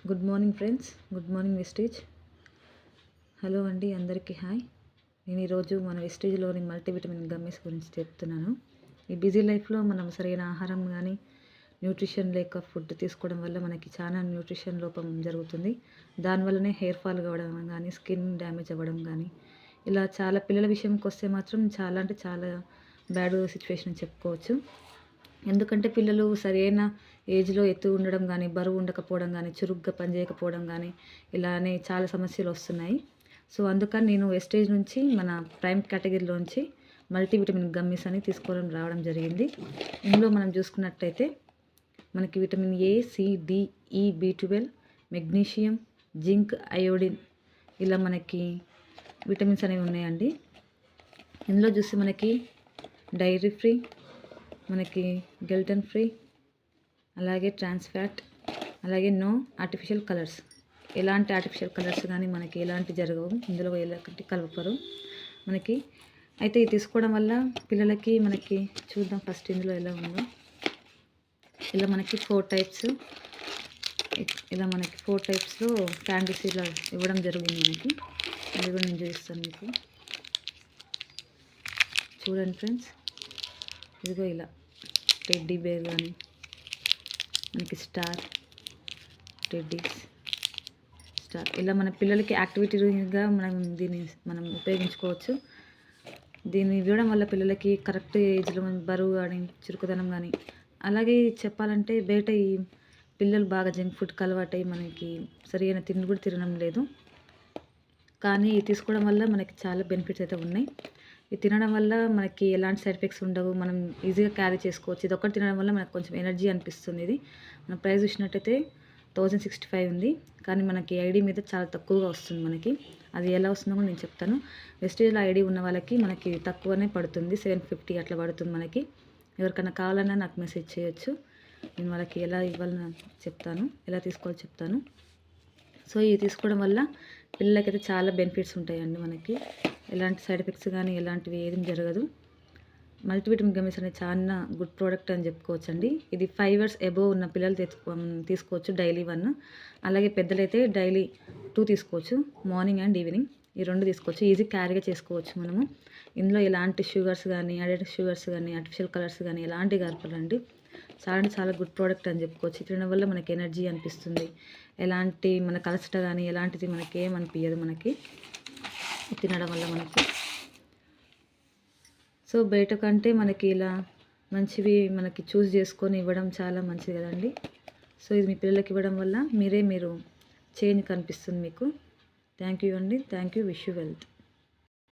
Good morning friends, good morning వెస్టేజ్. Hello అండి, అందరికీ హాయ్. నేను ఈరోజు మన వెస్టేజ్లోని మల్టీవిటమిన్ గమ్మీస్ గురించి చెప్తున్నాను. ఈ బిజీ లైఫ్లో మనం సరైన ఆహారం కానీ న్యూట్రిషన్ లేక ఫుడ్ తీసుకోవడం వల్ల మనకి చాలా న్యూట్రిషన్ లోపం జరుగుతుంది. దానివల్లనే హెయిర్ ఫాల్ కావడం కానీ, స్కిన్ డ్యామేజ్ అవ్వడం కానీ, ఇలా చాలా పిల్లల విషయంకి వస్తే మాత్రం చాలా అంటే చాలా బ్యాడ్ సిచ్యువేషన్ చెప్పుకోవచ్చు. ఎందుకంటే పిల్లలు సరైన ఏజ్లో ఎత్తు ఉండడం కానీ, బరువు ఉండకపోవడం కానీ, చురుగ్గా పనిచేయకపోవడం కానీ, ఇలానే చాలా సమస్యలు వస్తున్నాయి. సో అందుకని నేను వెస్టేజ్ నుంచి మన ప్రైమ్ కేటగిరీలోంచి మల్టీవిటమిన్ గమ్మీస్ అని తీసుకోవడం రావడం జరిగింది. ఇందులో మనం చూసుకున్నట్టయితే మనకి విటమిన్ ఏ, సి, డి, ఈ, బి12, మెగ్నీషియం, జింక్, అయోడిన్ ఇలా మనకి విటమిన్స్ అనేవి ఉన్నాయండి. ఇందులో చూస్తే మనకి డైరీ ఫ్రీ, మనకి గ్లూటెన్ ఫ్రీ, అలాగే ట్రాన్స్ ఫ్యాట్, అలాగే నో ఆర్టిఫిషియల్ కలర్స్. ఎలాంటి ఆర్టిఫిషియల్ కలర్స్ కానీ మనకి ఎలాంటి జరగవు, ఇందులో ఎలాంటి కలపరు మనకి. అయితే ఇది తీసుకోవడం వల్ల పిల్లలకి మనకి చూద్దాం ఫస్ట్ ఇందులో ఎలా ఉందో. ఇలా మనకి 4 టైప్స్, ఇలా మనకి 4 టైప్స్లో క్యాండీస్ ఇలా ఇవ్వడం జరిగింది మనకి. అది కూడా నేను చూపిస్తాను మీకు, చూడండి ఫ్రెండ్స్. ఇదిగో ఇలా టెడ్డీ బేర్ కానీ, మనకి స్టార్, టెడ్డీస్, స్టార్ ఇలా మన పిల్లలకి యాక్టివిటీగా మనం ఉపయోగించుకోవచ్చు. దీన్ని ఇవ్వడం వల్ల పిల్లలకి కరెక్ట్ ఏజ్లో బరువు కానీ, చురుకుదనం కానీ, అలాగే చెప్పాలంటే బయట ఈ పిల్లలు బాగా జంక్ ఫుడ్కి అలవాటై మనకి సరైన తిండి కూడా తినడం లేదు. కానీ ఇది తీసుకోవడం వల్ల మనకి చాలా బెనిఫిట్స్ అయితే ఉన్నాయి. ఇది తినడం వల్ల మనకి ఎలాంటి సైడ్ ఎఫెక్ట్స్ ఉండవు, మనం ఈజీగా క్యారీ చేసుకోవచ్చు. ఇది ఒకటి తినడం వల్ల మనకు కొంచెం ఎనర్జీ అనిపిస్తుంది. ఇది మన ప్రైస్ చూసినట్టయితే 1065 ఉంది, కానీ మనకి ఐడి మీద చాలా తక్కువగా వస్తుంది మనకి. అది ఎలా వస్తుందో కూడా నేను చెప్తాను. వెస్టేజ్లో ఐడి ఉన్న వాళ్ళకి మనకి తక్కువనే పడుతుంది, 750 అట్లా పడుతుంది మనకి. ఎవరికైనా కావాలన్నా నాకు మెసేజ్ చేయొచ్చు, నేను వాళ్ళకి ఎలా ఇవ్వాలని చెప్తాను, ఎలా తీసుకోవాలో చెప్తాను. సో ఇది తీసుకోవడం వల్ల పిల్లలకైతే చాలా బెనిఫిట్స్ ఉంటాయండి. మనకి ఎలాంటి సైడ్ ఎఫెక్ట్స్ కానీ ఎలాంటివి ఏది జరగదు. మల్టీవిటమిన్ గమ్మీస్ అనేది చాలా గుడ్ ప్రోడక్ట్ అని చెప్పుకోవచ్చు అండి. ఇది 5 years అబోవ్ ఉన్న పిల్లలు తీసుకోవచ్చు, డైలీ 1. అలాగే పెద్దలైతే డైలీ 2 తీసుకోవచ్చు, మార్నింగ్ అండ్ ఈవినింగ్. ఈ 2 తీసుకోవచ్చు, ఈజీ క్యారీగా చేసుకోవచ్చు మనము. ఇందులో ఎలాంటి షుగర్స్ కానీ, యాడెడ్ షుగర్స్ కానీ, ఆర్టిఫిషియల్ కలర్స్ కానీ ఎలాంటి కలపరండి. చాలా అంటే చాలా గుడ్ ప్రోడక్ట్ అని చెప్పుకోవచ్చు. తినడం వల్ల మనకి ఎనర్జీ అనిపిస్తుంది, ఎలాంటి మనకు అలసట కానీ ఎలాంటిది మనకి ఏమనిపించదు మనకి తినడం వల్ల మనకి. సో బయట కంటే మనకి ఇలా మంచివి మనకి చూస్ చేసుకొని ఇవ్వడం చాలా మంచిది కదండి. సో ఇది మీ పిల్లలకి ఇవ్వడం వల్ల మీరు చేంజ్ కనిపిస్తుంది మీకు. థ్యాంక్ యూ అండి, thank you, wish you wealth.